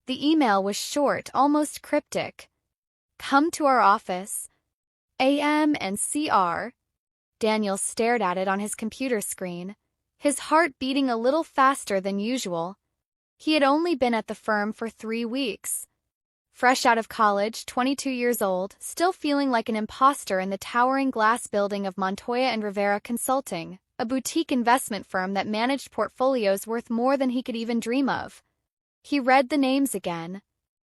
The email was short, almost cryptic. "Come to our office. AM and CR." Daniel stared at it on his computer screen, his heart beating a little faster than usual. He had only been at the firm for 3 weeks. Fresh out of college, 22 years old, still feeling like an imposter in the towering glass building of Montoya and Rivera Consulting, a boutique investment firm that managed portfolios worth more than he could even dream of. He read the names again.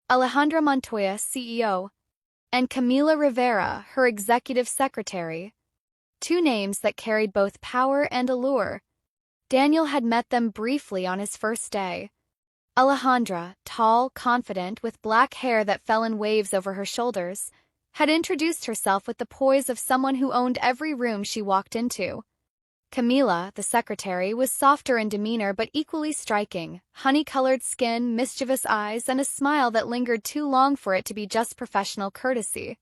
Alejandra Montoya, CEO, and Camila Rivera, her executive secretary. 2 names that carried both power and allure. Daniel had met them briefly on his first day. Alejandra, tall, confident, with black hair that fell in waves over her shoulders, had introduced herself with the poise of someone who owned every room she walked into. Camila, the secretary, was softer in demeanor but equally striking, honey-colored skin, mischievous eyes, and a smile that lingered too long for it to be just professional courtesy.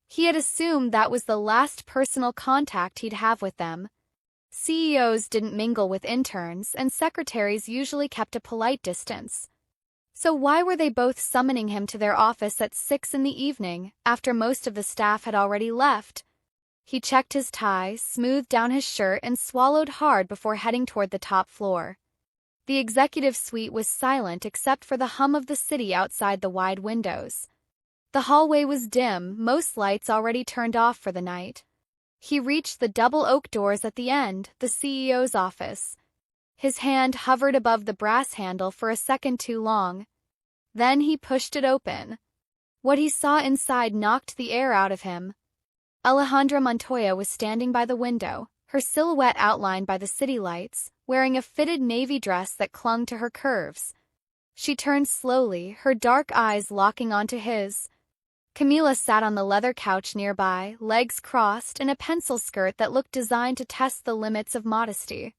He had assumed that was the last personal contact he'd have with them. CEOs didn't mingle with interns, and secretaries usually kept a polite distance. So why were they both summoning him to their office at 6 in the evening, after most of the staff had already left? He checked his tie, smoothed down his shirt, and swallowed hard before heading toward the top floor. The executive suite was silent except for the hum of the city outside the wide windows. The hallway was dim, most lights already turned off for the night. He reached the double oak doors at the end, the CEO's office. His hand hovered above the brass handle for a second too long. Then he pushed it open. What he saw inside knocked the air out of him. Alejandra Montoya was standing by the window, her silhouette outlined by the city lights, wearing a fitted navy dress that clung to her curves. She turned slowly, her dark eyes locking onto his. Camila sat on the leather couch nearby, legs crossed, in a pencil skirt that looked designed to test the limits of modesty.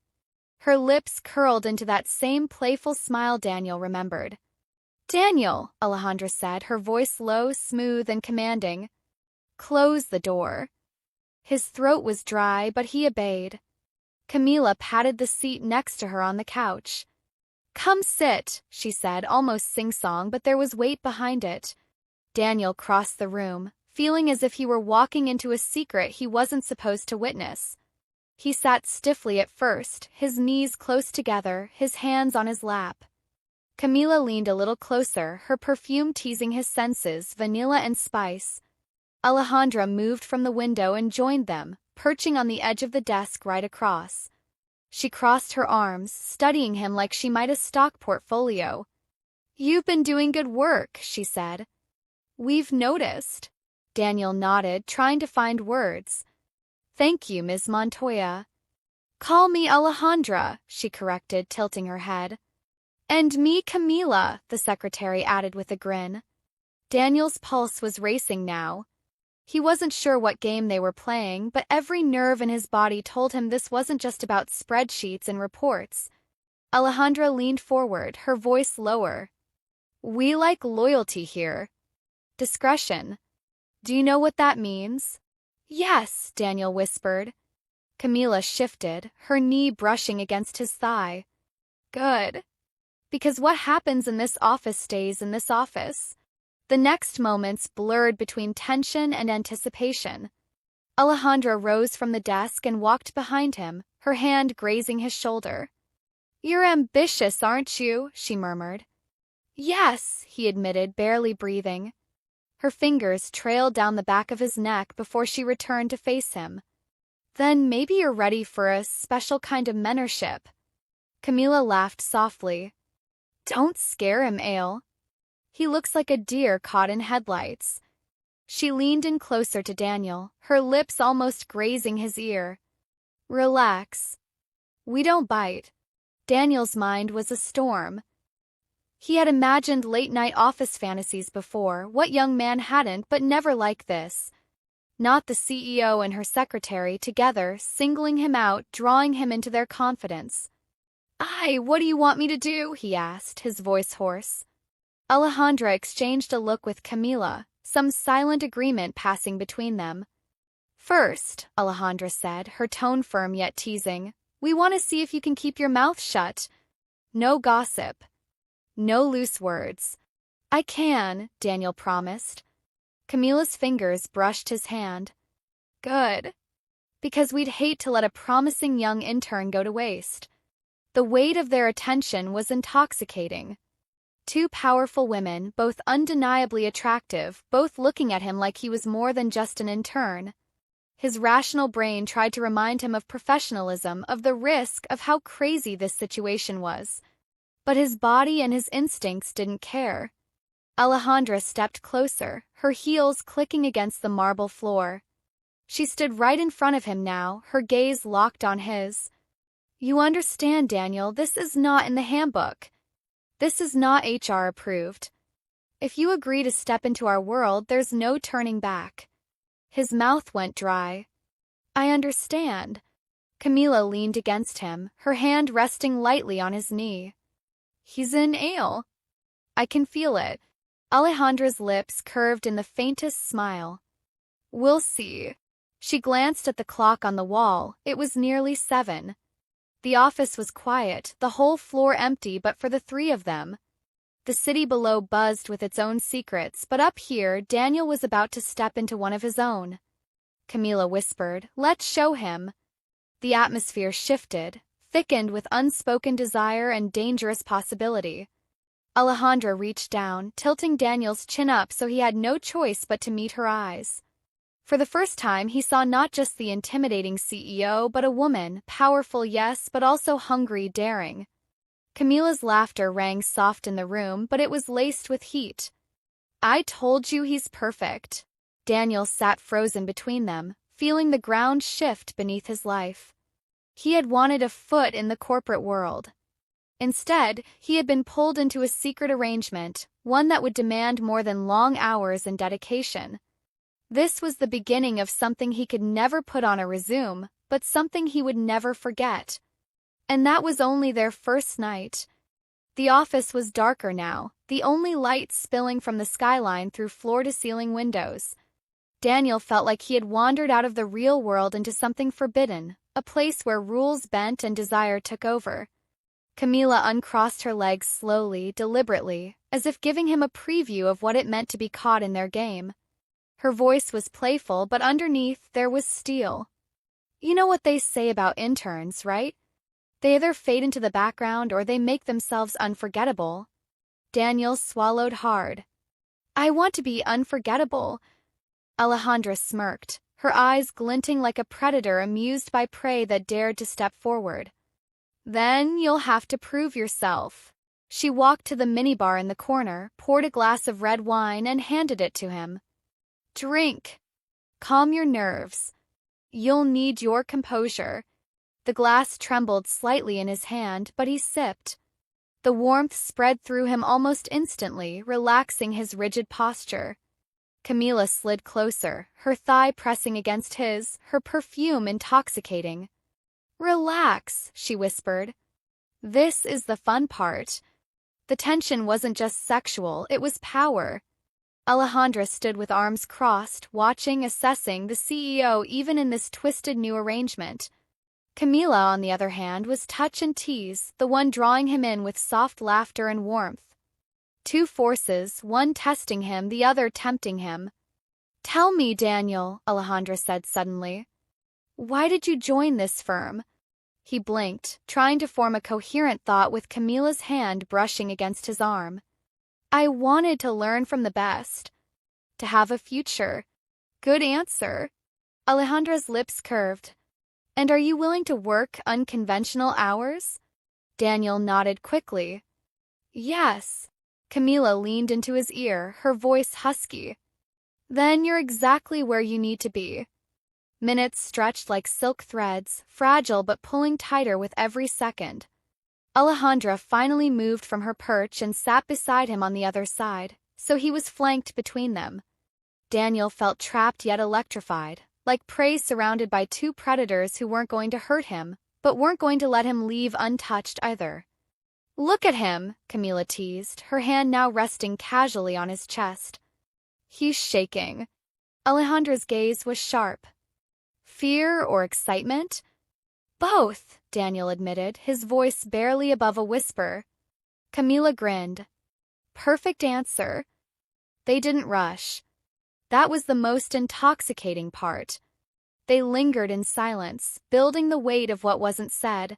Her lips curled into that same playful smile Daniel remembered. "Daniel," Alejandra said, her voice low, smooth, and commanding. "Close the door." His throat was dry, but he obeyed. Camila patted the seat next to her on the couch. "Come sit," she said, almost sing-song, but there was weight behind it. Daniel crossed the room, feeling as if he were walking into a secret he wasn't supposed to witness. He sat stiffly at first, his knees close together, his hands on his lap. Camila leaned a little closer, her perfume teasing his senses, vanilla and spice. Alejandra moved from the window and joined them, perching on the edge of the desk right across. She crossed her arms, studying him like she might a stock portfolio. "You've been doing good work," she said. "We've noticed." Daniel nodded, trying to find words. "Thank you, Ms. Montoya." "Call me Alejandra," she corrected, tilting her head. "And me Camila," the secretary added with a grin. Daniel's pulse was racing now. He wasn't sure what game they were playing, but every nerve in his body told him this wasn't just about spreadsheets and reports. Alejandra leaned forward, her voice lower. "We like loyalty here. Discretion. Do you know what that means?" "Yes," Daniel whispered. Camila shifted, her knee brushing against his thigh. "Good. Because what happens in this office stays in this office." The next moments blurred between tension and anticipation. Alejandra rose from the desk and walked behind him, her hand grazing his shoulder. "You're ambitious, aren't you?" she murmured. "Yes," he admitted, barely breathing. Her fingers trailed down the back of his neck before she returned to face him. "Then maybe you're ready for a special kind of mentorship." Camila laughed softly. "Don't scare him, Ale. He looks like a deer caught in headlights." She leaned in closer to Daniel, her lips almost grazing his ear. "Relax. We don't bite." Daniel's mind was a storm. He had imagined late-night office fantasies before, what young man hadn't, but never like this. Not the CEO and her secretary together, singling him out, drawing him into their confidence. What do you want me to do?" he asked, his voice hoarse. Alejandra exchanged a look with Camila, some silent agreement passing between them. "First," Alejandra said, her tone firm yet teasing, "we want to see if you can keep your mouth shut. No gossip." No loose words. I can, Daniel promised. Camila's fingers brushed his hand. Good. Because we'd hate to let a promising young intern go to waste. The weight of their attention was intoxicating. Two powerful women, both undeniably attractive, both looking at him like he was more than just an intern. His rational brain tried to remind him of professionalism, of the risk, of how crazy this situation was. But his body and his instincts didn't care. Alejandra stepped closer, her heels clicking against the marble floor. She stood right in front of him now, her gaze locked on his. You understand, Daniel, this is not in the handbook. This is not HR approved. If you agree to step into our world, there's no turning back. His mouth went dry. I understand. Camila leaned against him, her hand resting lightly on his knee. He's in ale. I can feel it. Alejandra's lips curved in the faintest smile. We'll see. She glanced at the clock on the wall. It was nearly 7. The office was quiet, the whole floor empty but for the three of them. The city below buzzed with its own secrets, but up here, Daniel was about to step into one of his own. Camila whispered, Let's show him. The atmosphere shifted, thickened with unspoken desire and dangerous possibility. Alejandra reached down, tilting Daniel's chin up so he had no choice but to meet her eyes. For the first time, he saw not just the intimidating CEO, but a woman, powerful, yes, but also hungry, daring. Camila's laughter rang soft in the room, but it was laced with heat. I told you he's perfect. Daniel sat frozen between them, feeling the ground shift beneath his life. He had wanted a foot in the corporate world. Instead, he had been pulled into a secret arrangement, one that would demand more than long hours and dedication. This was the beginning of something he could never put on a resume, but something he would never forget. And that was only their first night. The office was darker now, the only light spilling from the skyline through floor-to-ceiling windows. Daniel felt like he had wandered out of the real world into something forbidden, a place where rules bent and desire took over. Camila uncrossed her legs slowly, deliberately, as if giving him a preview of what it meant to be caught in their game. Her voice was playful, but underneath there was steel. You know what they say about interns, right? They either fade into the background or they make themselves unforgettable. Daniel swallowed hard. I want to be unforgettable. Alejandra smirked, her eyes glinting like a predator amused by prey that dared to step forward. Then you'll have to prove yourself. She walked to the minibar in the corner, poured a glass of red wine, and handed it to him. Drink. Calm your nerves. You'll need your composure. The glass trembled slightly in his hand, but he sipped. The warmth spread through him almost instantly, relaxing his rigid posture. Camila slid closer, her thigh pressing against his, her perfume intoxicating. Relax, she whispered. This is the fun part. The tension wasn't just sexual, it was power. Alejandra stood with arms crossed, watching, assessing the CEO even in this twisted new arrangement. Camila, on the other hand, was touch and tease, the one drawing him in with soft laughter and warmth. Two forces, one testing him, the other tempting him. Tell me, Daniel, Alejandra said suddenly. Why did you join this firm? He blinked, trying to form a coherent thought with Camila's hand brushing against his arm. I wanted to learn from the best. To have a future. Good answer. Alejandra's lips curved. And are you willing to work unconventional hours? Daniel nodded quickly. Yes. Camila leaned into his ear, her voice husky. Then you're exactly where you need to be. Minutes stretched like silk threads, fragile but pulling tighter with every second. Alejandra finally moved from her perch and sat beside him on the other side, so he was flanked between them. Daniel felt trapped yet electrified, like prey surrounded by two predators who weren't going to hurt him, but weren't going to let him leave untouched either. Look at him, Camila teased, her hand now resting casually on his chest. He's shaking. Alejandra's gaze was sharp. Fear or excitement? Both, Daniel admitted, his voice barely above a whisper. Camila grinned. Perfect answer. They didn't rush. That was the most intoxicating part. They lingered in silence, building the weight of what wasn't said.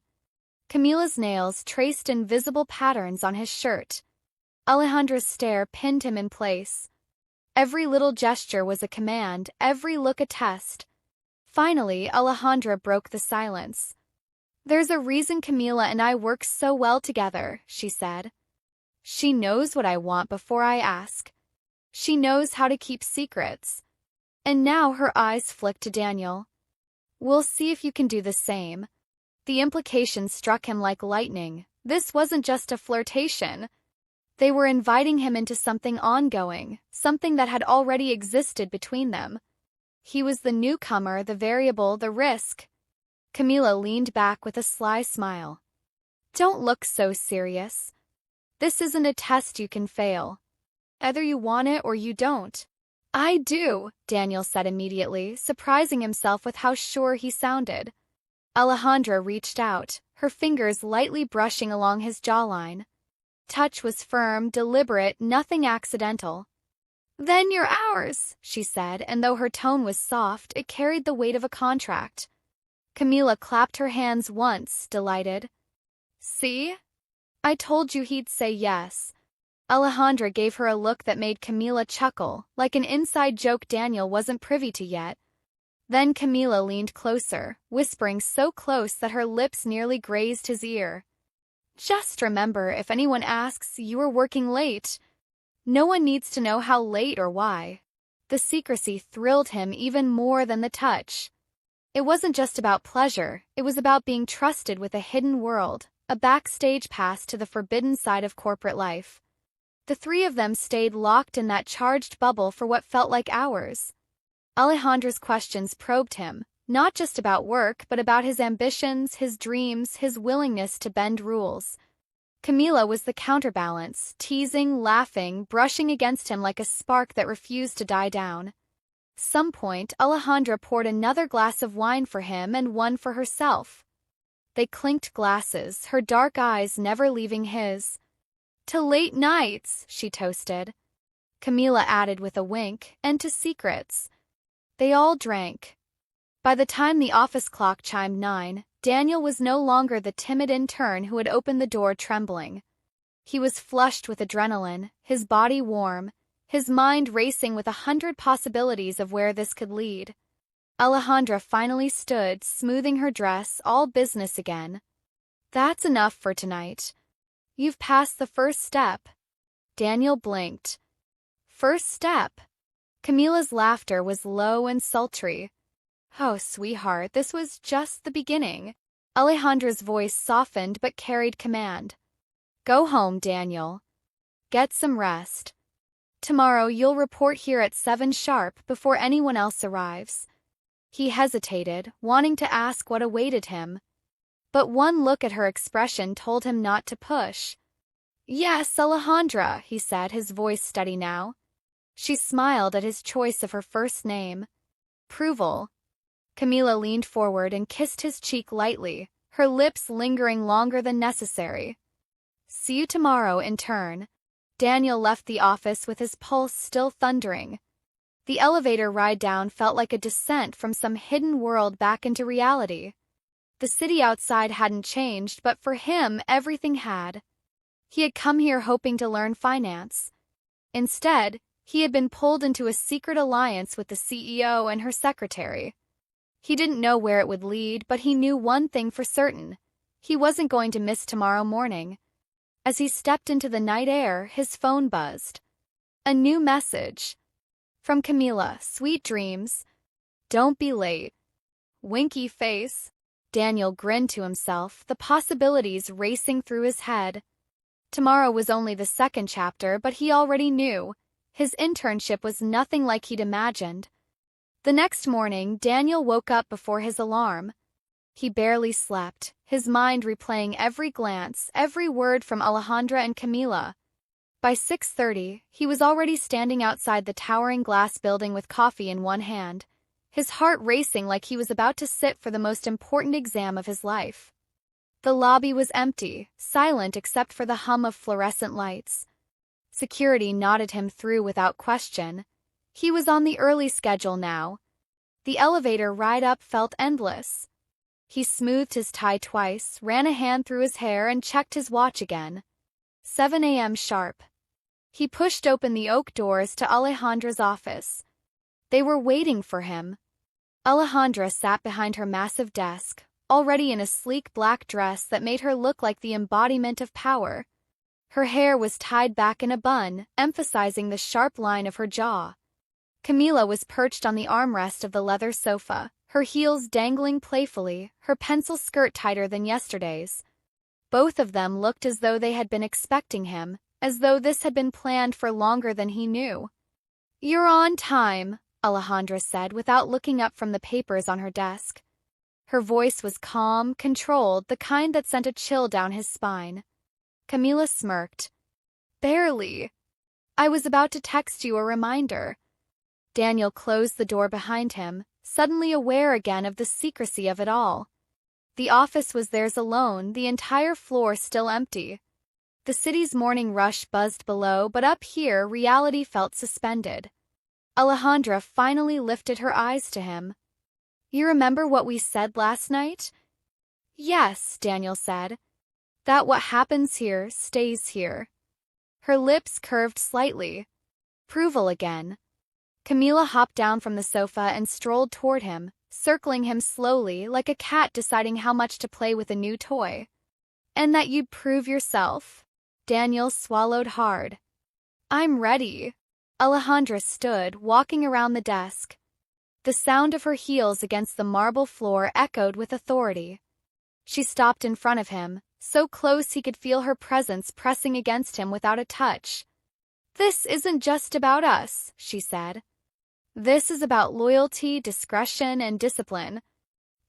Camila's nails traced invisible patterns on his shirt. Alejandra's stare pinned him in place. Every little gesture was a command, every look a test. Finally, Alejandra broke the silence. There's a reason Camila and I work so well together, she said. She knows what I want before I ask. She knows how to keep secrets. And now her eyes flicked to Daniel. We'll see if you can do the same. The implication struck him like lightning. This wasn't just a flirtation. They were inviting him into something ongoing, something that had already existed between them. He was the newcomer, the variable, the risk. Camila leaned back with a sly smile. Don't look so serious. This isn't a test you can fail. Either you want it or you don't. I do, Daniel said immediately, surprising himself with how sure he sounded. Alejandra reached out, her fingers lightly brushing along his jawline. Touch was firm, deliberate, nothing accidental. Then you're ours, she said, and though her tone was soft, it carried the weight of a contract. Camila clapped her hands once, delighted. See? I told you he'd say yes. Alejandra gave her a look that made Camila chuckle, like an inside joke Daniel wasn't privy to yet. Then Camila leaned closer, whispering so close that her lips nearly grazed his ear. Just remember, if anyone asks, you were working late. No one needs to know how late or why. The secrecy thrilled him even more than the touch. It wasn't just about pleasure, it was about being trusted with a hidden world, a backstage pass to the forbidden side of corporate life. The three of them stayed locked in that charged bubble for what felt like hours. Alejandra's questions probed him, not just about work but about his ambitions, his dreams, his willingness to bend rules. Camila was the counterbalance, teasing, laughing, brushing against him like a spark that refused to die down. Some point, Alejandra poured another glass of wine for him and one for herself. They clinked glasses, her dark eyes never leaving his. To late nights, she toasted. Camila added with a wink, and to secrets. They all drank. By the time the office clock chimed 9, Daniel was no longer the timid intern who had opened the door trembling. He was flushed with adrenaline, his body warm, his mind racing with 100 possibilities of where this could lead. Alejandra finally stood, smoothing her dress, all business again. That's enough for tonight. You've passed the first step. Daniel blinked. First step? Camila's laughter was low and sultry. Oh, sweetheart, this was just the beginning. Alejandra's voice softened but carried command. Go home, Daniel. Get some rest. Tomorrow you'll report here at 7 sharp before anyone else arrives. He hesitated, wanting to ask what awaited him. But one look at her expression told him not to push. Yes, Alejandra, he said, his voice steady now. She smiled at his choice of her first name. Approval. Camila leaned forward and kissed his cheek lightly, her lips lingering longer than necessary. See you tomorrow, intern. Daniel left the office with his pulse still thundering. The elevator ride down felt like a descent from some hidden world back into reality. The city outside hadn't changed, but for him, everything had. He had come here hoping to learn finance. Instead, he had been pulled into a secret alliance with the CEO and her secretary. He didn't know where it would lead, but he knew one thing for certain. He wasn't going to miss tomorrow morning. As he stepped into the night air, his phone buzzed. A new message. From Camila, sweet dreams. Don't be late. Winky face. Daniel grinned to himself, the possibilities racing through his head. Tomorrow was only the second chapter, but he already knew. His internship was nothing like he'd imagined. The next morning, Daniel woke up before his alarm. He barely slept, his mind replaying every glance, every word from Alejandra and Camila. By 6:30, he was already standing outside the towering glass building with coffee in one hand, his heart racing like he was about to sit for the most important exam of his life. The lobby was empty, silent except for the hum of fluorescent lights. Security nodded him through without question. He was on the early schedule now. The elevator ride up felt endless. He smoothed his tie twice, ran a hand through his hair, and checked his watch again. 7 a.m. sharp. He pushed open the oak doors to Alejandra's office. They were waiting for him. Alejandra sat behind her massive desk, already in a sleek black dress that made her look like the embodiment of power. Her hair was tied back in a bun, emphasizing the sharp line of her jaw. Camila was perched on the armrest of the leather sofa, her heels dangling playfully, her pencil skirt tighter than yesterday's. Both of them looked as though they had been expecting him, as though this had been planned for longer than he knew. "You're on time," Alejandra said without looking up from the papers on her desk. Her voice was calm, controlled, the kind that sent a chill down his spine. Camila smirked. "Barely. I was about to text you a reminder." Daniel closed the door behind him, suddenly aware again of the secrecy of it all. The office was theirs alone, the entire floor still empty. The city's morning rush buzzed below, but up here reality felt suspended. Alejandra finally lifted her eyes to him. "You remember what we said last night?" "Yes," Daniel said. "That what happens here stays here." Her lips curved slightly. Approval again. Camila hopped down from the sofa and strolled toward him, circling him slowly like a cat deciding how much to play with a new toy. "And that you'd prove yourself?" Daniel swallowed hard. "I'm ready." Alejandra stood, walking around the desk. The sound of her heels against the marble floor echoed with authority. She stopped in front of him, so close he could feel her presence pressing against him without a touch. "This isn't just about us," she said. "This is about loyalty, discretion, and discipline.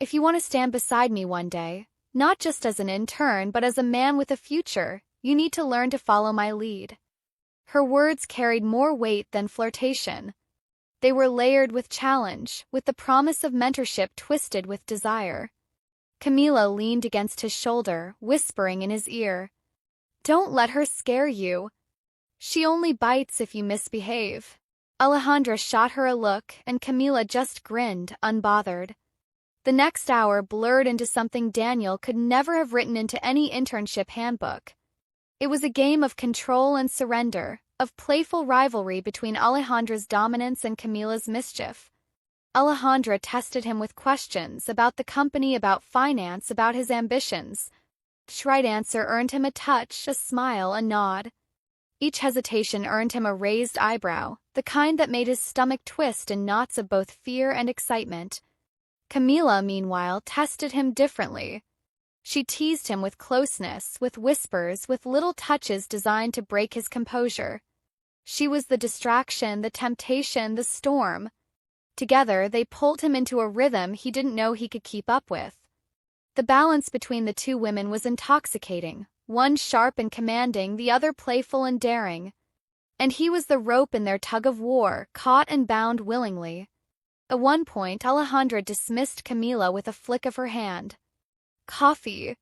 If you want to stand beside me one day, not just as an intern but as a man with a future, you need to learn to follow my lead." Her words carried more weight than flirtation. They were layered with challenge, with the promise of mentorship twisted with desire. Camila leaned against his shoulder, whispering in his ear, "Don't let her scare you. She only bites if you misbehave." Alejandra shot her a look, and Camila just grinned, unbothered. The next hour blurred into something Daniel could never have written into any internship handbook. It was a game of control and surrender, of playful rivalry between Alejandra's dominance and Camila's mischief. Alejandra tested him with questions about the company, about finance, about his ambitions. Each right answer earned him a touch, a smile, a nod. Each hesitation earned him a raised eyebrow, the kind that made his stomach twist in knots of both fear and excitement. Camila, meanwhile, tested him differently. She teased him with closeness, with whispers, with little touches designed to break his composure. She was the distraction, the temptation, the storm. Together, they pulled him into a rhythm he didn't know he could keep up with. The balance between the two women was intoxicating, one sharp and commanding, the other playful and daring. And he was the rope in their tug-of-war, caught and bound willingly. At one point, Alejandra dismissed Camila with a flick of her hand. "Coffee."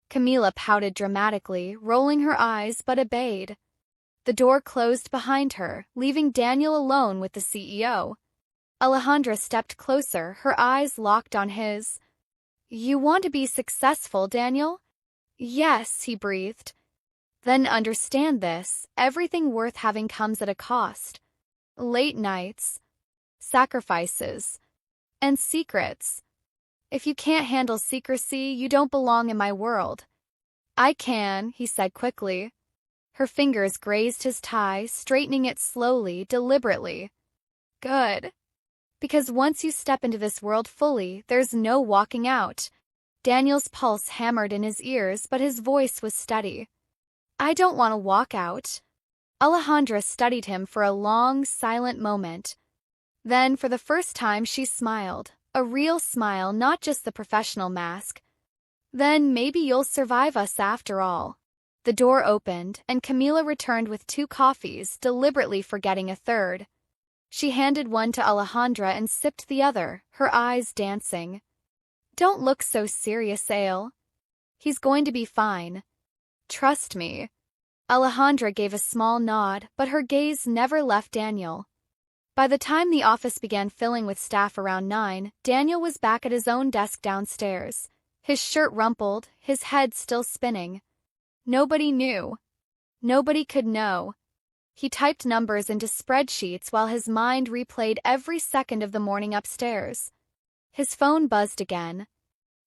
Camila pouted dramatically, rolling her eyes, but obeyed. The door closed behind her, leaving Daniel alone with the CEO. Alejandra stepped closer, her eyes locked on his. "You want to be successful, Daniel?" "Yes," he breathed. "Then understand this, everything worth having comes at a cost. Late nights, sacrifices, and secrets. If you can't handle secrecy, you don't belong in my world." "I can," he said quickly. Her fingers grazed his tie, straightening it slowly, deliberately. "Good. Because once you step into this world fully, there's no walking out." Daniel's pulse hammered in his ears, but his voice was steady. "I don't want to walk out." Alejandra studied him for a long, silent moment. Then, for the first time, she smiled. A real smile, not just the professional mask. "Then maybe you'll survive us after all." The door opened, and Camila returned with 2 coffees, deliberately forgetting a third. She handed one to Alejandra and sipped the other, her eyes dancing. "Don't look so serious, Ale." He's going to be fine. Trust me. Alejandra gave a small nod, but her gaze never left Daniel. By the time the office began filling with staff around 9, Daniel was back at his own desk downstairs, his shirt rumpled, his head still spinning. Nobody knew. Nobody could know. He typed numbers into spreadsheets while his mind replayed every second of the morning upstairs. His phone buzzed again.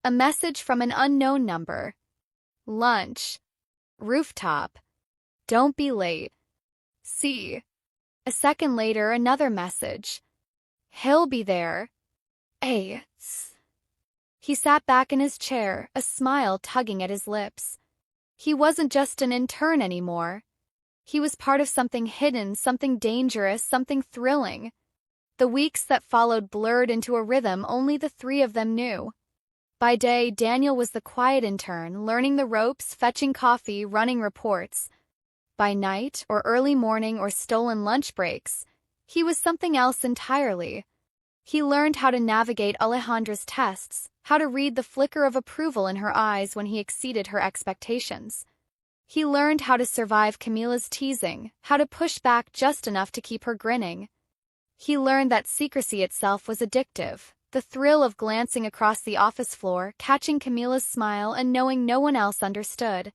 A message from an unknown number. Lunch. Rooftop. Don't be late. See. A second later, another message. He'll be there. He sat back in his chair, a smile tugging at his lips. He wasn't just an intern anymore. He was part of something hidden, something dangerous, something thrilling. The weeks that followed blurred into a rhythm only the three of them knew. By day, Daniel was the quiet intern, learning the ropes, fetching coffee, running reports. By night, or early morning, or stolen lunch breaks, he was something else entirely. He learned how to navigate Alejandra's tests, how to read the flicker of approval in her eyes when he exceeded her expectations. He learned how to survive Camila's teasing, how to push back just enough to keep her grinning. He learned that secrecy itself was addictive, the thrill of glancing across the office floor, catching Camila's smile, and knowing no one else understood.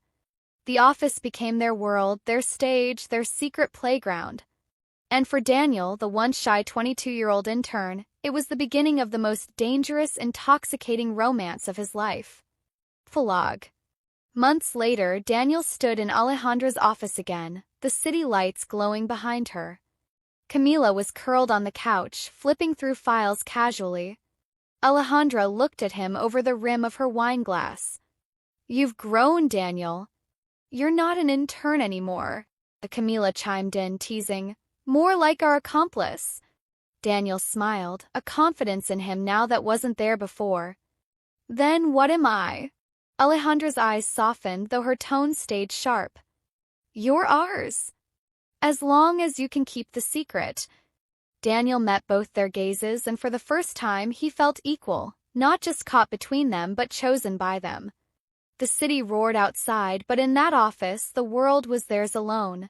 The office became their world, their stage, their secret playground. And for Daniel, the once shy 22-year-old intern, it was the beginning of the most dangerous, intoxicating romance of his life. Epilogue. Months later, Daniel stood in Alejandra's office again, the city lights glowing behind her. Camila was curled on the couch, flipping through files casually. Alejandra looked at him over the rim of her wine glass. "You've grown, Daniel. You're not an intern anymore," Camila chimed in, teasing. "More like our accomplice." Daniel smiled, a confidence in him now that wasn't there before. "Then what am I?" Alejandra's eyes softened, though her tone stayed sharp. "You're ours. As long as you can keep the secret." Daniel met both their gazes, and for the first time he felt equal, not just caught between them but chosen by them. The city roared outside, but in that office the world was theirs alone.